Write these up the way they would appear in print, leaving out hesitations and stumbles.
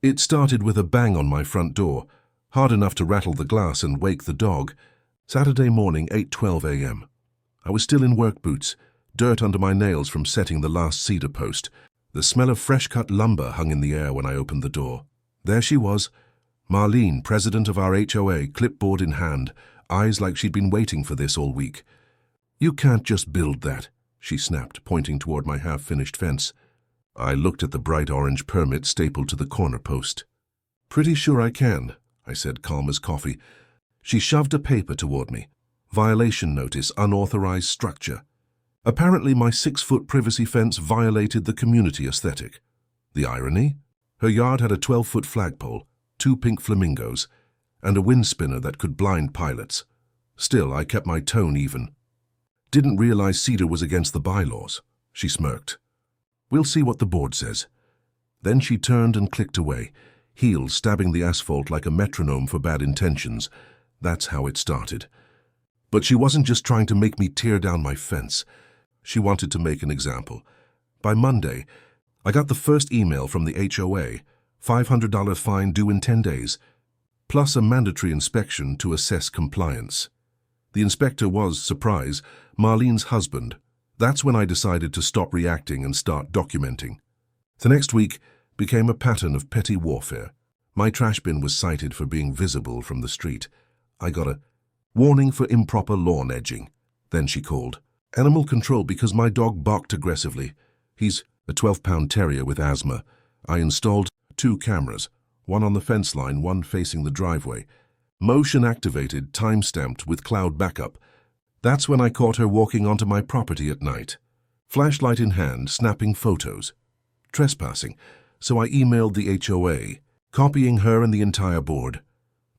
It started with a bang on my front door, hard enough to rattle the glass and wake the dog. Saturday morning, 8:12 a.m. I was still in work boots, dirt under my nails from setting the last cedar post. The smell of fresh-cut lumber hung in the air when I opened the door. There she was, Marlene, president of our HOA, clipboard in hand, eyes like she'd been waiting for this all week. "You can't just build that," she snapped, pointing toward my half-finished fence. I looked at the bright orange permit stapled to the corner post. "Pretty sure I can," I said, calm as coffee. She shoved a paper toward me. Violation notice, unauthorized structure. Apparently my 6-foot privacy fence violated the community aesthetic. The irony? Her yard had a 12-foot flagpole, 2 pink flamingos, and a wind spinner that could blind pilots. Still, I kept my tone even. "Didn't realize cedar was against the bylaws," she smirked. "We'll see what the board says." Then she turned and clicked away, heels stabbing the asphalt like a metronome for bad intentions. That's how it started. But she wasn't just trying to make me tear down my fence. She wanted to make an example. By Monday, I got the first email from the HOA, $500 fine due in 10 days, plus a mandatory inspection to assess compliance. The inspector was, surprise, Marlene's husband. That's when I decided to stop reacting and start documenting. The next week became a pattern of petty warfare. My trash bin was cited for being visible from the street. I got a warning for improper lawn edging. Then she called animal control because my dog barked aggressively. He's a 12-pound terrier with asthma. I installed 2 cameras, one on the fence line, one facing the driveway. Motion activated, time-stamped with cloud backup. That's when I caught her walking onto my property at night. Flashlight in hand, snapping photos. Trespassing, so I emailed the HOA, copying her and the entire board.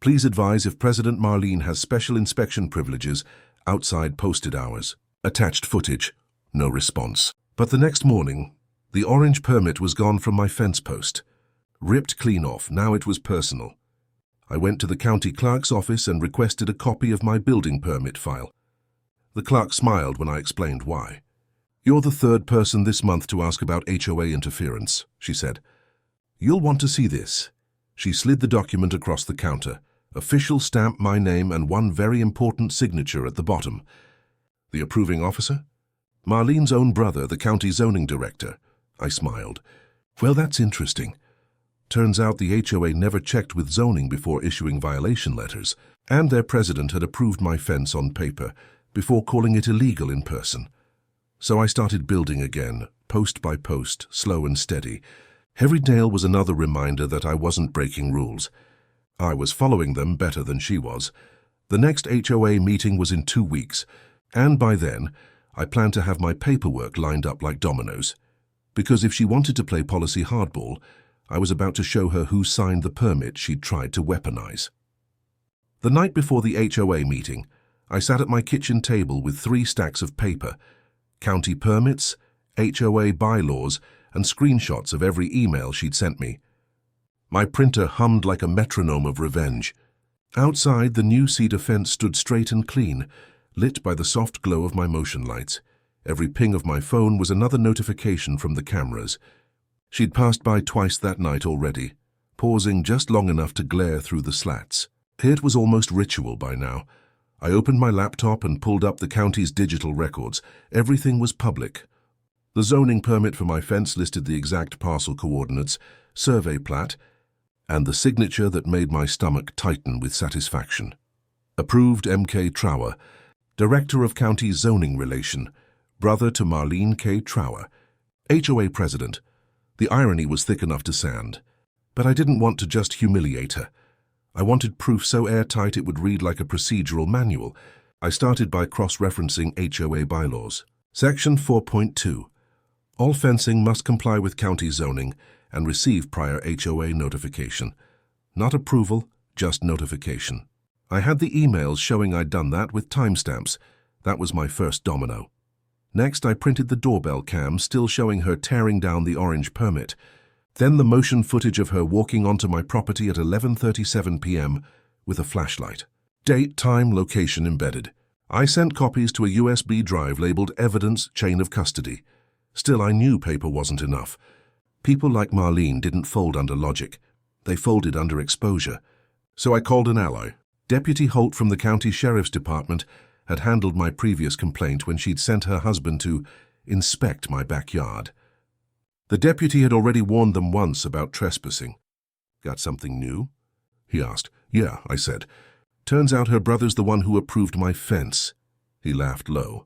"Please advise if President Marlene has special inspection privileges outside posted hours." Attached footage. No response. But the next morning, the orange permit was gone from my fence post. Ripped clean off, now it was personal. I went to the county clerk's office and requested a copy of my building permit file. The clerk smiled when I explained why. "You're the 3rd person this month to ask about HOA interference," she said. "You'll want to see this." She slid the document across the counter. Official stamp, my name, and one very important signature at the bottom. The approving officer? Marlene's own brother, the county zoning director. I smiled. Well, that's interesting. Turns out the HOA never checked with zoning before issuing violation letters, and their president had approved my fence on paper before calling it illegal in person. So I started building again, post by post, slow and steady. Every nail was another reminder that I wasn't breaking rules. I was following them better than she was. The next HOA meeting was in 2 weeks, and by then, I planned to have my paperwork lined up like dominoes. Because if she wanted to play policy hardball, I was about to show her who signed the permit she'd tried to weaponize. The night before the HOA meeting, I sat at my kitchen table with 3 stacks of paper, county permits, HOA bylaws, and screenshots of every email she'd sent me. My printer hummed like a metronome of revenge. Outside, the new cedar fence stood straight and clean, lit by the soft glow of my motion lights. Every ping of my phone was another notification from the cameras. She'd passed by twice that night already, pausing just long enough to glare through the slats. It was almost ritual by now. I opened my laptop and pulled up the county's digital records. Everything was public. The zoning permit for my fence listed the exact parcel coordinates, survey plat, and the signature that made my stomach tighten with satisfaction. Approved M.K. Trower, Director of County Zoning Relation, brother to Marlene K. Trower, HOA President. The irony was thick enough to sand. But I didn't want to just humiliate her. I wanted proof so airtight it would read like a procedural manual. I started by cross-referencing HOA bylaws. Section 4.2. All fencing must comply with county zoning and receive prior HOA notification. Not approval, just notification. I had the emails showing I'd done that with timestamps. That was my first domino. Next, I printed the doorbell cam, still showing her tearing down the orange permit. Then the motion footage of her walking onto my property at 11:37 p.m. with a flashlight. Date, time, location embedded. I sent copies to a USB drive labeled Evidence Chain of Custody. Still, I knew paper wasn't enough. People like Marlene didn't fold under logic. They folded under exposure. So I called an ally. Deputy Holt from the county sheriff's department had handled my previous complaint when she'd sent her husband to inspect my backyard. The deputy had already warned them once about trespassing. Got something new? He asked. Yeah, I said. Turns out her brother's the one who approved my fence. He laughed low.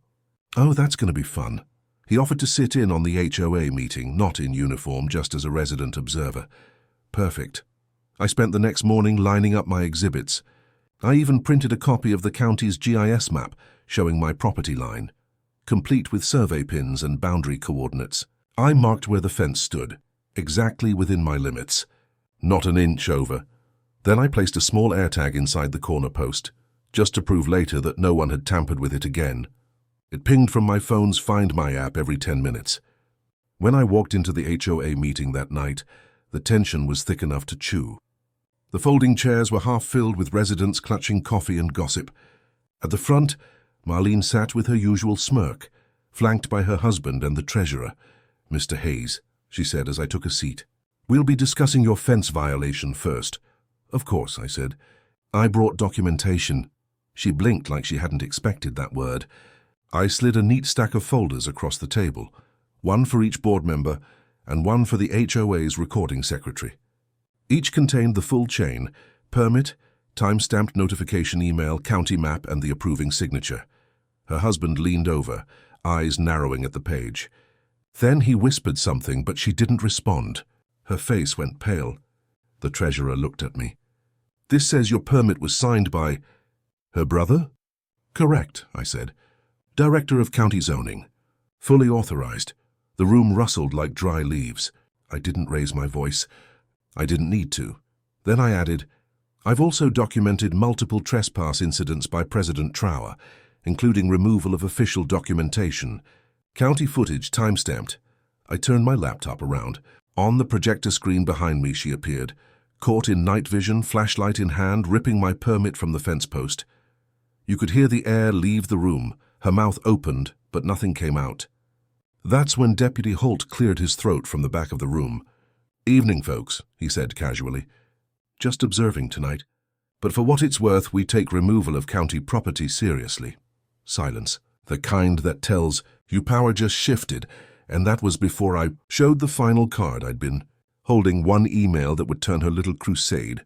Oh, that's going to be fun. He offered to sit in on the HOA meeting, not in uniform, just as a resident observer. Perfect. I spent the next morning lining up my exhibits. I even printed a copy of the county's GIS map showing my property line, complete with survey pins and boundary coordinates. I marked where the fence stood, exactly within my limits, not an inch over. Then I placed a small AirTag inside the corner post, just to prove later that no one had tampered with it again. It pinged from my phone's Find My app every 10 minutes. When I walked into the HOA meeting that night, the tension was thick enough to chew. The folding chairs were half filled with residents clutching coffee and gossip. At the front, Marlene sat with her usual smirk, flanked by her husband and the treasurer, Mr. Hayes, she said as I took a seat. We'll be discussing your fence violation first. Of course, I said. I brought documentation. She blinked like she hadn't expected that word. I slid a neat stack of folders across the table, one for each board member and one for the HOA's recording secretary. Each contained the full chain: permit, time-stamped notification email, county map, and the approving signature. Her husband leaned over, eyes narrowing at the page. Then he whispered something, but she didn't respond. Her face went pale. The treasurer looked at me. This says your permit was signed by her brother? Correct, I said. Director of County Zoning. Fully authorized. The room rustled like dry leaves. I didn't raise my voice. I didn't need to. Then I added, I've also documented multiple trespass incidents by President Trower, including removal of official documentation. County footage time-stamped. I turned my laptop around. On the projector screen behind me she appeared, caught in night vision, flashlight in hand, ripping my permit from the fence post. You could hear the air leave the room. Her mouth opened, but nothing came out. That's when Deputy Holt cleared his throat from the back of the room. Evening, folks, he said casually. Just observing tonight. But for what it's worth, we take removal of county property seriously. Silence. The kind that tells, your power just shifted, and that was before I showed the final card I'd been holding, one email that would turn her little crusade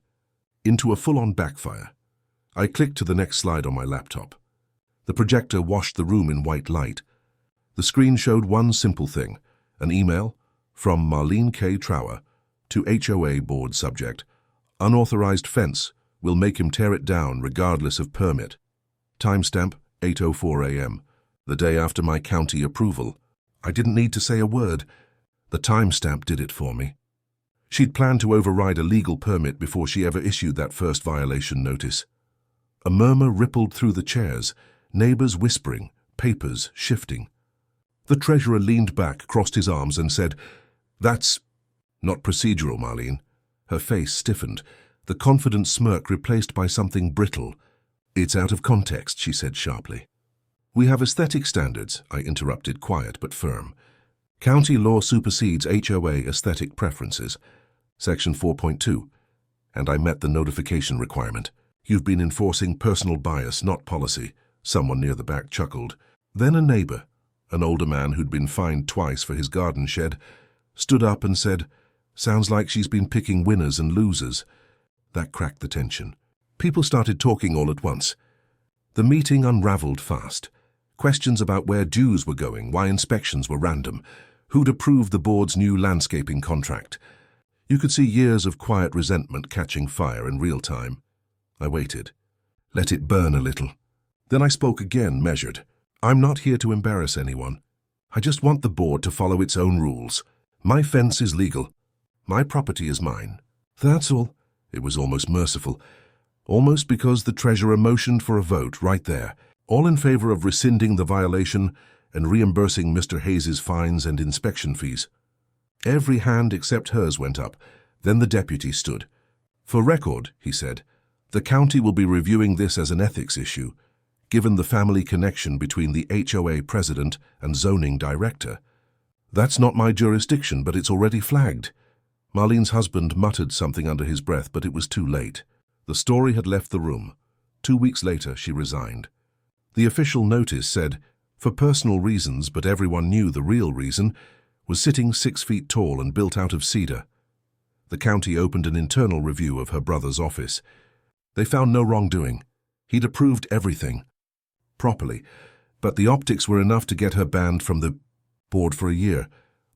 into a full-on backfire. I clicked to the next slide on my laptop. The projector washed the room in white light. The screen showed one simple thing, an email from Marlene K. Trower to HOA board subject. Unauthorized fence will make him tear it down regardless of permit. Timestamp 8:04 a.m., the day after my county approval. I didn't need to say a word. The timestamp did it for me. She'd planned to override a legal permit before she ever issued that first violation notice. A murmur rippled through the chairs, neighbors whispering, papers shifting. The treasurer leaned back, crossed his arms, and said, That's not procedural, Marlene. Her face stiffened, the confident smirk replaced by something brittle. It's out of context, she said sharply. We have aesthetic standards, I interrupted, quiet but firm. County law supersedes HOA aesthetic preferences. Section 4.2. And I met the notification requirement. You've been enforcing personal bias, not policy. Someone near the back chuckled. Then a neighbor, an older man who'd been fined twice for his garden shed, stood up and said, Sounds like she's been picking winners and losers. That cracked the tension. People started talking all at once. The meeting unraveled fast. Questions about where dues were going, why inspections were random, who'd approved the board's new landscaping contract. You could see years of quiet resentment catching fire in real time. I waited. Let it burn a little. Then I spoke again, measured. I'm not here to embarrass anyone. I just want the board to follow its own rules. My fence is legal. My property is mine. That's all. It was almost merciful. Almost because the treasurer motioned for a vote right there, all in favor of rescinding the violation and reimbursing Mr. Hayes's fines and inspection fees. Every hand except hers went up. Then the deputy stood. For record, he said, the county will be reviewing this as an ethics issue, given the family connection between the HOA president and zoning director. That's not my jurisdiction, but it's already flagged. Marlene's husband muttered something under his breath, but it was too late. The story had left the room. 2 weeks later, she resigned. The official notice said, for personal reasons, but everyone knew the real reason, was sitting 6 feet tall and built out of cedar. The county opened an internal review of her brother's office. They found no wrongdoing. He'd approved everything properly, but the optics were enough to get her banned from the board for a year.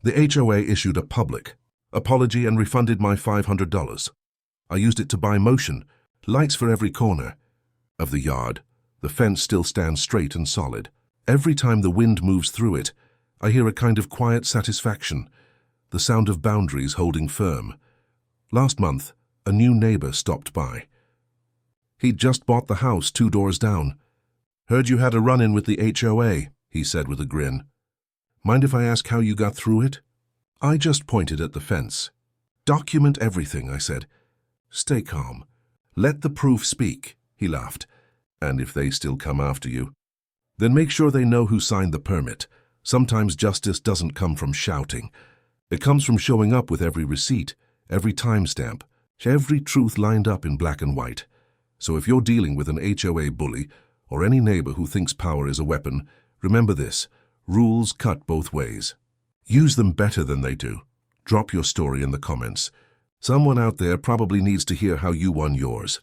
The HOA issued a public apology and refunded my $500. I used it to buy motion, lights for every corner of the yard. The fence still stands straight and solid. Every time the wind moves through it, I hear a kind of quiet satisfaction, the sound of boundaries holding firm. Last month, a new neighbor stopped by. He'd just bought the house 2 doors down. Heard you had a run-in with the HOA, he said with a grin. Mind if I ask how you got through it? I just pointed at the fence. Document everything, I said. Stay calm. Let the proof speak, he laughed. And if they still come after you, then make sure they know who signed the permit. Sometimes justice doesn't come from shouting. It comes from showing up with every receipt, every timestamp, every truth lined up in black and white. So if you're dealing with an HOA bully or any neighbor who thinks power is a weapon, remember this: rules cut both ways. Use them better than they do. Drop your story in the comments. Someone out there probably needs to hear how you won yours.